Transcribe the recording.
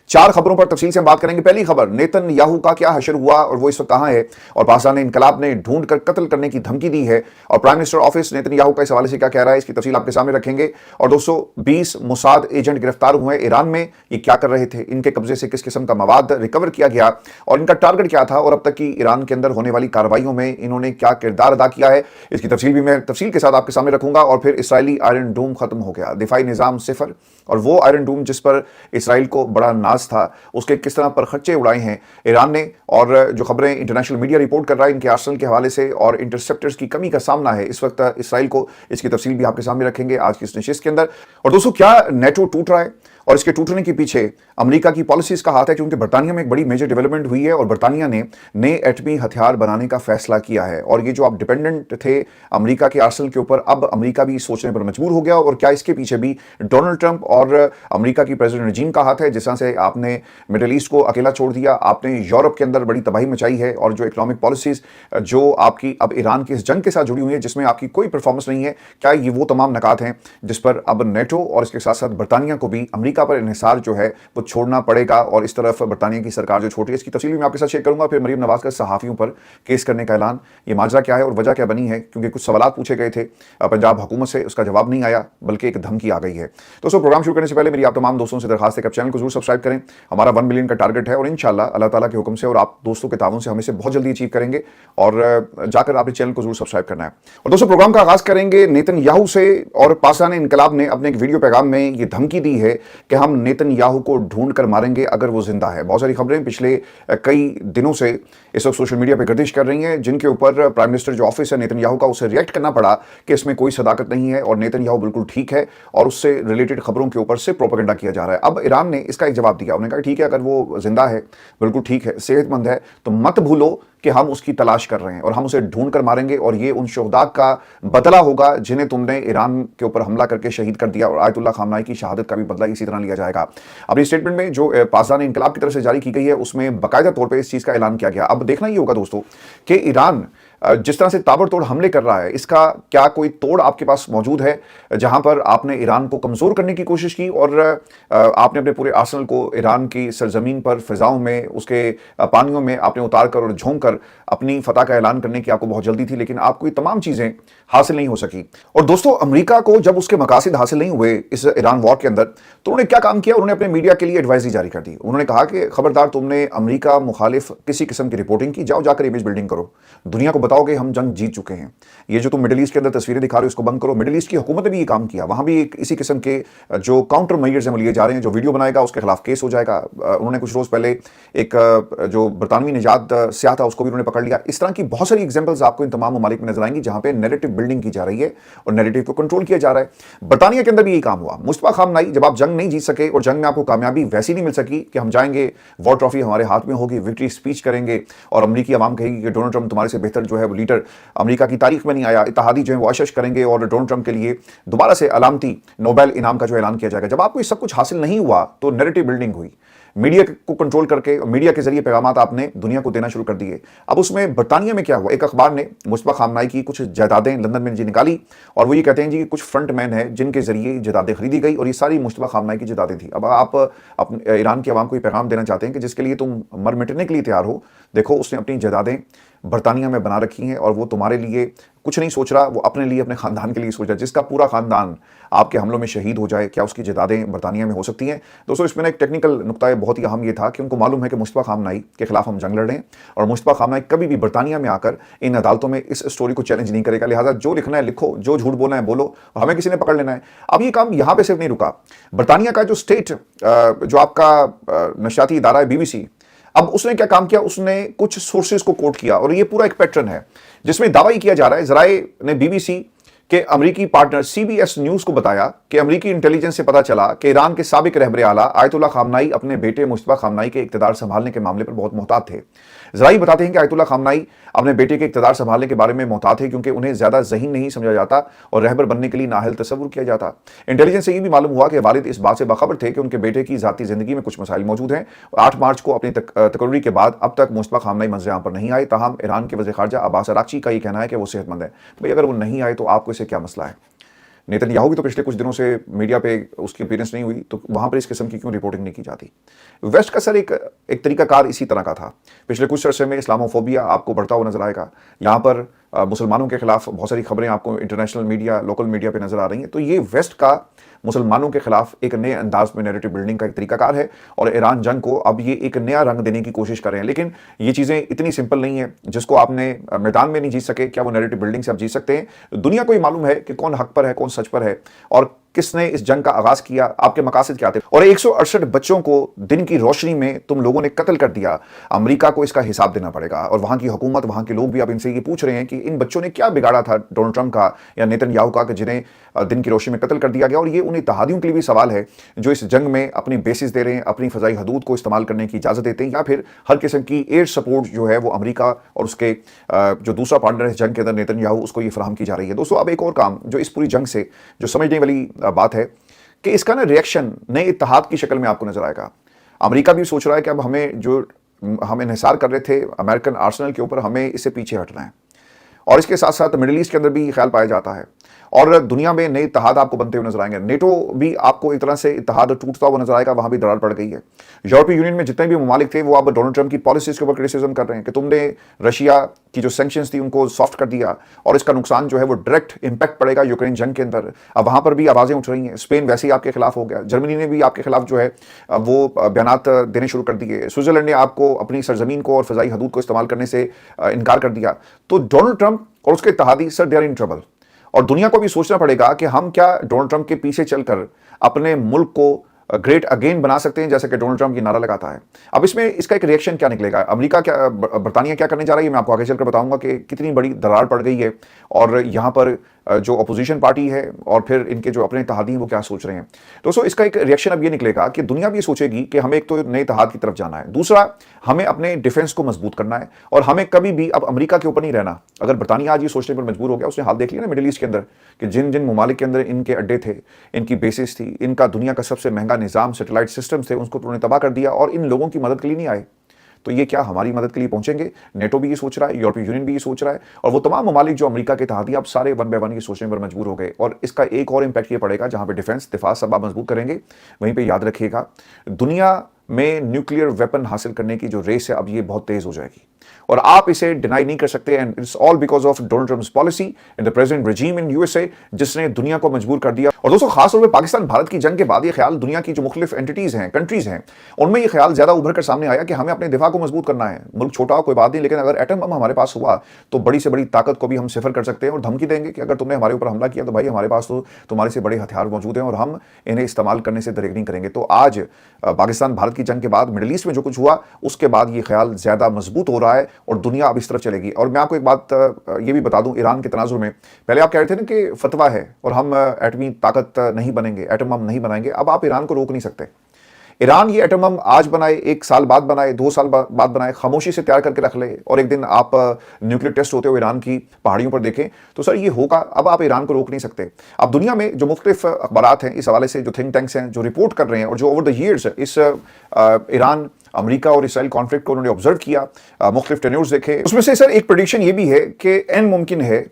चार खबरों पर तफसील से हम बात करेंगे। पहली खबर, नेतन्याहू का क्या हशर हुआ और वो इस वक्त कहां है, और पाकिस्तान इनकलाब ने ढूंढ कर कत्ल करने की धमकी दी है, और प्राइम मिनिस्टर ऑफिस नेतन्याहू का इस हवाले से क्या कह रहा है, इसकी तफसील आपके सामने रखेंगे। और दोस्तों, 20 मोसाद एजेंट गिरफ्तार हुए हैं ईरान में। ये क्या कर रहे थे, इनके कब्जे से किस किस्म का मवाद रिकवर किया गया और इनका टारगेट क्या था, और अब तक की ईरान के अंदर होने वाली कार्रवाइयों में इन्होंने क्या किरदार अदा किया है, इसकी तफसील भी मैं तफसील के साथ आपके सामने रखूंगा। और फिर इसराइली आयरन डोम खत्म हो गया, दिफाई निजाम सिफर, और वो आयरन डोम जिस पर इसराइल को बड़ा नाज था, उसके किस तरह पर खर्चे उड़ाए हैं ईरान ने। और जो खबरें इंटरनेशनल मीडिया रिपोर्ट कर रहा है इनके आर्सेनल के हवाले से, और इंटरसेप्टर्स की कमी का सामना है इस वक्त इसराइल को, इसकी तफसील भी आपके सामने रखेंगे आज की इस नशिस्त के अंदर। और दोस्तों, क्या नेटो टूट रहा है और इसके टूटने के पीछे अमेरिका की पॉलिसीज का हाथ है, क्योंकि बर्तानिया में एक बड़ी मेजर डेवलपमेंट हुई है और बर्तानिया ने नए एटमी हथियार बनाने का फैसला किया है। और ये जो आप डिपेंडेंट थे अमेरिका के आर्सेनल के ऊपर, अब अमेरिका भी सोचने पर मजबूर हो गया। और क्या इसके पीछे भी डोनाल्ड ट्रंप और अमेरिका की प्रेसिडेंट रजीम का हाथ है? जिस तरह से आपने मिडिल ईस्ट को अकेला छोड़ दिया, आपने यूरोप के अंदर बड़ी तबाही मचाई है, और जो इकोनॉमिक पॉलिसीज जो आपकी अब ईरान की इस जंग के साथ जुड़ी हुई है जिसमें आपकी कोई परफॉर्मेंस नहीं है, क्या ये वो तमाम नकात हैं जिस पर अब नेटो और इसके साथ साथ बर्तानिया को भी अमेरिका पर इन्हिसार जो है वो छोड़ना पड़ेगा, और इस तरफ बर्तानिया की सरकार जो छोड़ रही है, इसकी तफसील भी मैं आपके साथ शेयर करूंगा। फिर मरीम नवाज का सहाफियों पर केस करने का ऐलान, ये माजरा क्या है और वजह क्या बनी है, क्योंकि कुछ सवाल पूछे गए थे पंजाब हुकूमत से, उसका जवाब नहीं आया बल्कि एक धमकी आ गई है। दोस्तों, प्रोग्राम शुरू करने से पहले मेरी आप तमाम दोस्तों से दरखास्त है कि आप चैनल को जरूर सब्सक्राइब करें। हमारा 1 मिलियन का टारगेट है और इंशाल्लाह अल्लाह ताला के हुक्म से और आप दोस्तों के ताउन से हम इसे बहुत जल्दी अचीव करेंगे, और जाकर आप इस चैनल को जरूर सब्सक्राइब करना है। और दोस्तों, प्रोग्राम का आगाज करेंगे नेतन्याहू से। और पाकिस्तान इनकलाब ने अपने एक वीडियो पैगाम में ये धमकी दी है कि हम नेतन्याहू को ढूंढ कर मारेंगे अगर वो जिंदा है। बहुत सारी खबरें पिछले कई दिनों से इस वक्त सोशल मीडिया पर गर्दिश कर रही हैं, जिनके ऊपर प्राइम मिनिस्टर जो ऑफिस है नेतन्याहू का, उसे रिएक्ट करना पड़ा कि इसमें कोई सदाकत नहीं है और नेतन्याहू बिल्कुल ठीक है, और उससे रिलेटेड खबरों के ऊपर से प्रोपेगेंडा किया जा रहा है। अब ईरान ने इसका एक जवाब दिया, उन्होंने कहा ठीक है, अगर वो जिंदा है, बिल्कुल ठीक है, सेहतमंद है, तो मत भूलो कि हम उसकी तलाश कर रहे हैं और हम उसे ढूंढ कर मारेंगे, और ये उन शोहदा का बदला होगा जिन्हें तुमने ईरान के ऊपर हमला करके शहीद कर दिया, और आयतुल्लाह खामनाई की शहादत का भी बदला इसी तरह लिया जाएगा। अपनी स्टेटमेंट में जो पाकिस्तान इनकलाब की तरफ से जारी की गई है उसमें बाकायदा तौर पर इस चीज़ का ऐलान किया गया। अब देखना ये होगा दोस्तों कि ईरान जिस तरह से ताबड़तोड़ हमले कर रहा है, इसका क्या कोई तोड़ आपके पास मौजूद है जहां पर आपने ईरान को कमज़ोर करने की कोशिश की, और आपने अपने पूरे आर्सेनल को ईरान की सरजमीन पर, फिजाओं में, उसके पानियों में आपने उतार कर और झोंक कर अपनी फतह का ऐलान करने की आपको बहुत जल्दी थी, लेकिन आपको ये तमाम चीज़ें हासिल नहीं हो सकी। और दोस्तों, अमेरिका को जब उसके मकासद हासिल नहीं हुए इस ईरान वॉर के अंदर, तो उन्होंने क्या काम किया, उन्होंने अपने मीडिया के लिए एडवाइजरी जारी कर दी। उन्होंने कहा कि खबरदार, तुमने अमेरिका मुखालिफ किसी किस्म की रिपोर्टिंग की, जाओ जाकर इमेज बिल्डिंग करो, दुनिया को बताओगे हम जंग जीत चुके हैं। ये जो तुम मिडिल ईस्ट के अंदर तस्वीरें दिखा रहे हो इसको बंद करो। मिडिल ईस्ट की हुकूमत ने भी ये काम किया, वहां भी इसी किस्म के जो काउंटर मेजर्स लिए जा रहे हैं, जो वीडियो बनाएगा उसके खिलाफ केस हो जाएगा। उन्होंने कुछ रोज पहले एक जो बरतानवी निजात स्याह था उसको भी उन्होंने पकड़ लिया। इस तरह की बहुत सारी एग्जांपल्स आपको इन तमाम ममालिक में नजर आएंगी जहां पे नैरेटिव बिल्डिंग की जा रही है और नैरेटिव को कंट्रोल किया जा रहा है। बरतानिया के अंदर भी यही काम हुआ। मुस्तफा खामनाई, जब आप जंग नहीं जीत सके और जंग में आपको कामयाबी वैसी नहीं मिल सकी कि हम जाएंगे, वॉर ट्रॉफी हमारे हाथ में होगी, विक्ट्री स्पीच करेंगे और अमरीकी अवाम कहेगी कि डोनाल्ड ट्रंप तुम्हारे से बेहतर जो है वो लीडर अमेरिका की तारीख में नहीं आया, इत्तेहादी जो है वो आशीष करेंगे और डोनाल्ड ट्रंप के लिए दोबारा से अलामती नोबेल इनाम का जो ऐलान किया जाएगा। जब आपको ये सब कुछ हासिल नहीं हुआ तो नैरेटिव बिल्डिंग हुई, मीडिया को कंट्रोल करके, मीडिया के जरिए पैगामात आपने दुनिया को देना शुरू कर दिए। अब उसमें बर्तानिया में क्या हुआ, एक अखबार ने मुस्तफा खामनाई की कुछ जायदादें लंदन में जी निकाली और वो ये कहते हैं जी कि कुछ फ्रंट मैन है जिनके जरिए जायदादें खरीदी गई और ये सारी मुस्तफा खामनाई की जायदादें थी। अब आप अपने ईरान के अवाम को ये पैगाम देना चाहते हैं कि जिसके लिए तुम मर मिटने के लिए तैयार हो, देखो उसने अपनी जायदादें बर्तानिया में बना रखी हैं और वो तुम्हारे लिए कुछ नहीं सोच रहा, वो अपने लिए, अपने खानदान के लिए सोच रहा है। जिसका पूरा खानदान आपके हमलों में शहीद हो जाए, क्या उसकी जायदादें बर्तानिया में हो सकती हैं? दोस्तों, इसमें एक टेक्निकल नुकता बहुत ही अहम ये था कि उनको मालूम है कि मुस्तफा खामनाई के खिलाफ हम जंग लड़ रहे हैं और मुस्तफा खामनाई कभी भी बर्तानिया में आकर इन अदालतों में इस स्टोरी को चैलेंज नहीं करेगा। लिहाजा जो लिखना है लिखो, जो झूठ बोलना है बोलो, हमें किसी ने पकड़ लेना है। अब ये काम यहाँ पे सिर्फ नहीं रुका। बर्तानिया का जो स्टेट जो आपका नशियाती इदारा है BBC, अब उसने क्या काम किया, उसने कुछ सोर्सेज को कोट किया और ये पूरा एक पैटर्न है जिसमें दावा ये किया जा रहा है, जराए ने BBC के अमरीकी पार्टनर CBS न्यूज को बताया कि अमरीकी इंटेलिजेंस से पता चला कि ईरान के साबिक रहबर आला आयतुल्लाह खामनाई अपने बेटे मुस्तफा खामनाई के इक़्तिदार संभालने के मामले पर बहुत मोहतात थे। जराई बताते हैं कि आयतुल्लाह खामनाई अपने बेटे के इक़्तिदार संभालने के बारे में मोहतात थे क्योंकि उन्हें ज्यादा ज़हीन नहीं समझा जाता और रहबर बनने के लिए नाअहल तसव्वुर किया जाता। इंटेलिजेंस से ये भी मालूम हुआ कि वालिद इस बात से बाखबर थे कि उनके बेटे की ज़ाती ज़िंदगी में कुछ मसाइल मौजूद हैं। 8 मार्च को अपनी तकर्री के बाद अब तक मुस्तफा खामनाई मंज़िल पर नहीं आए। ताहम ईरान के वज़ीर ख़ारजा अब्बास अराग़ची का ये कहना है कि वो सेहतमंद है। भाई, अगर वो नहीं आए तो आपको इससे क्या मसला है? नेतन्याहू की तो पिछले कुछ दिनों से मीडिया पे उसकी अपीयरेंस नहीं हुई, तो वहां पर इस किस्म की क्यों रिपोर्टिंग नहीं की जाती? वेस्ट का सर एक तरीकाकार इसी तरह का था। पिछले कुछ अरसे में इस्लामोफोबिया आपको बढ़ता हुआ नजर आएगा। यहाँ पर मुसलमानों के खिलाफ बहुत सारी खबरें आपको इंटरनेशनल मीडिया, लोकल मीडिया पे नजर आ रही हैं। तो ये वेस्ट का मुसलमानों के खिलाफ एक नए अंदाज में नैरेटिव बिल्डिंग का एक तरीकाकार है, और ईरान जंग को अब ये एक नया रंग देने की कोशिश कर रहे हैं। लेकिन ये चीजें इतनी सिंपल नहीं है। जिसको आपने मैदान में नहीं जीत सके, क्या वो नैरेटिव बिल्डिंग से आप जीत सकते हैं? दुनिया को ही मालूम है कि कौन हक पर है, कौन सच पर है, और किसने इस जंग का आगाज किया, आपके मकासद क्या थे। और 168 बच्चों को दिन की रोशनी में तुम लोगों ने कत्ल कर दिया। अमेरिका को इसका हिसाब देना पड़ेगा, और वहां की हुकूमत, वहां के लोग भी अब इनसे ये पूछ रहे हैं कि इन बच्चों ने क्या बिगाड़ा था डोनाल्ड ट्रंप का या नेतन्याहू का, कि जिन्हें दिन की रोशनी में कत्ल कर दिया गया। और ये उन इत्तेहादियों के लिए भी सवाल है जो इस जंग में अपनी बेसिस दे रहे हैं, अपनी फजाई हदूद को इस्तेमाल करने की इजाजत देते हैं, या फिर हर किस्म की एयर सपोर्ट जो है वो अमेरिका और उसके जो दूसरा पार्टनर है इस जंग के अंदर नेतन्याहू, उसको ये फराहम की जा रही है। दोस्तों, अब एक और काम जो इस पूरी जंग से जो समझने वाली बात है कि इसका ना रिएक्शन नए इत्तेहाद की शक्ल में आपको नजर आएगा। अमेरिका भी सोच रहा है कि अब हम इन्हिसार कर रहे थे अमेरिकन आर्सेनल के ऊपर, हमें इससे पीछे हटना है। और इसके साथ साथ मिडिल ईस्ट के अंदर भी ये ख्याल पाया जाता है, और दुनिया में नए इत्तेहाद आपको बनते हुए नजर आएंगे। नेटो भी आपको एक तरह से इत्तेहाद टूटता हुआ नजर आएगा, वहां भी दरार पड़ गई है। यूरोपीय यूनियन में जितने भी ममालिक थे वो अब डोनाल्ड ट्रंप की पॉलिसीज के ऊपर क्रिटिसिज्म कर रहे हैं कि तुमने रशिया की जो सैंक्शंस थी उनको सॉफ्ट कर दिया, और इसका नुकसान जो है वो डायरेक्ट इंपैक्ट पड़ेगा यूक्रेन जंग के अंदर। अब वहां पर भी आवाजें उठ रही हैं। स्पेन वैसे ही आपके खिलाफ हो गया, जर्मनी ने भी आपके खिलाफ जो है वो बयानात देने शुरू कर दिए, स्विट्जरलैंड ने आपको अपनी सरजमीन को और फजाई हदूद को इस्तेमाल करने से इनकार कर दिया। तो डोनाल्ड ट्रंप और उसके इत्तेहादी sir, they are in trouble. और दुनिया को भी सोचना पड़ेगा कि हम क्या डोनाल्ड ट्रंप के पीछे चलकर अपने मुल्क को ग्रेट अगेन बना सकते हैं, जैसे कि डोनाल्ड ट्रंप ये नारा लगाता है। अब इसमें इसका एक रिएक्शन क्या निकलेगा, अमेरिका क्या, बरतानिया क्या करने जा रही है, मैं आपको आगे चलकर बताऊंगा कि कितनी बड़ी दरार पड़ गई है, और यहां पर जो अपोजिशन पार्टी है और फिर इनके जो अपने इत्तेहादी हैं वो क्या सोच रहे हैं। दोस्तों, इसका एक रिएक्शन अब ये निकलेगा कि दुनिया भी सोचेगी कि हमें एक तो नए इत्तेहाद की तरफ जाना है, दूसरा हमें अपने डिफेंस को मजबूत करना है, और हमें कभी भी अब अमेरिका के ऊपर नहीं रहना। अगर बरतानिया आज ये सोचने पर मजबूर हो गया, उसने हाल देख लिया ना मिडिल ईस्ट के अंदर कि जिन जिन ममालिक के अंदर इनके अड्डे थे, इनकी बेसिस थी, इनका दुनिया का सबसे महंगा निज़ाम सैटेलाइट सिस्टम थे, उसको उन्होंने तबाह कर दिया, और इन लोगों की मदद के लिए नहीं आए। तो ये क्या हमारी मदद के लिए पहुंचेंगे? नेटो भी ये सोच रहा है, यूरोपीय यूनियन भी ये सोच रहा है, और वो तमाम ममालिक जो अमेरिका के इत्तेहादी अब सारे वन बाय वन ये सोचने पर मजबूर हो गए। और इसका एक और इंपैक्ट ये पड़ेगा, जहां पे डिफेंस, दिफा सब आप मजबूत करेंगे, वहीं पे याद रखिएगा दुनिया में न्यूक्लियर वेपन हासिल करने की जो रेस है अब ये बहुत तेज हो जाएगी, और आप इसे डिनाई नहीं कर सकते। And it's all because of Donald Trump's policy and the present regime in USA, जिसने दुनिया को मजबूर कर दिया। और दोस्तों, खासतौर पर पाकिस्तान भारत की जंग के बाद ये ख्याल दुनिया की जो मुख्तलिफ एंटिटीज हैं, कंट्रीज हैं, उनमें ये ख्याल ज्यादा उभर कर सामने आया कि हमें अपने दिफा को मजबूत करना है। मुल्क छोटा हो कोई बात नहीं, लेकिन अगर एटम बम हमारे पास हुआ तो बड़ी से बड़ी ताकत को भी हम सिफर कर सकते हैं, और धमकी देंगे कि अगर तुमने हमारे ऊपर हमला किया तो भाई हमारे पास तो तुम्हारे से बड़े हथियार मौजूद हैं, और हम इन्हें इस्तेमाल करने से दरेक नहीं करेंगे। तो आज पाकिस्तान भारत की जंग के बाद मिडिल ईस्ट में जो कुछ हुआ, उसके बाद ये ख्याल ज्यादा मजबूत हो रहा है, और दुनिया अब इस तरफ चलेगी। और मैं आपको एक बात ये भी बता दूं, ईरान के तनाजुर में पहले आप कह रहे थे ना कि फतवा है और हम एटमी ताकत नहीं बनेंगे, एटम बम नहीं बनाएंगे। अब आप ईरान को रोक नहीं सकते। ईरान ये एटम बम आज बनाए, 1 साल बाद बनाए, 2 साल बाद बनाए, खामोशी से तैयार करके रख ले, और एक दिन आप न्यूक्लियर टेस्ट होते हुए ईरान की पहाड़ियों पर देखें, तो सर ये होगा। अब आप ईरान को रोक नहीं सकते। अब दुनिया में जो मुख्तलिफ अखबारात हैं इस हवाले से, जो थिंक टैंक्स हैं, जो रिपोर्ट कर रहे हैं, और जो ओवर द ईयर्स इस ईरान, अमेरिका और इसराइल कॉन्फ्लिक्ट को उन्होंने ऑब्जर्व किया, मुख्तलिफ टेन्योर्स देखे, उसमें से सर एक प्रेडिक्शन ये भी है कि एन मुमकिन है